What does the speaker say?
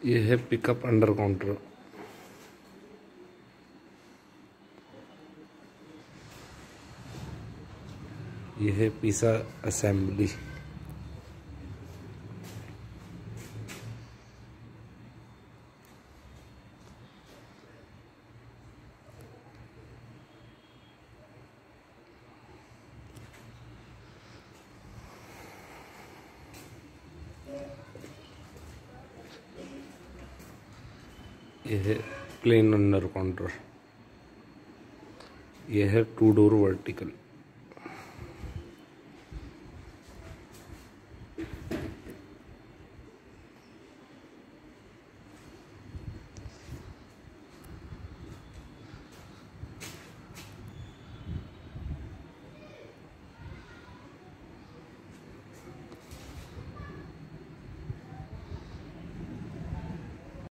ये है pickup under counter. ये है पिज़्ज़ा असेंबली। ये है प्लेन अंडर काउंटर। ये है 2 डोर वर्टिकल।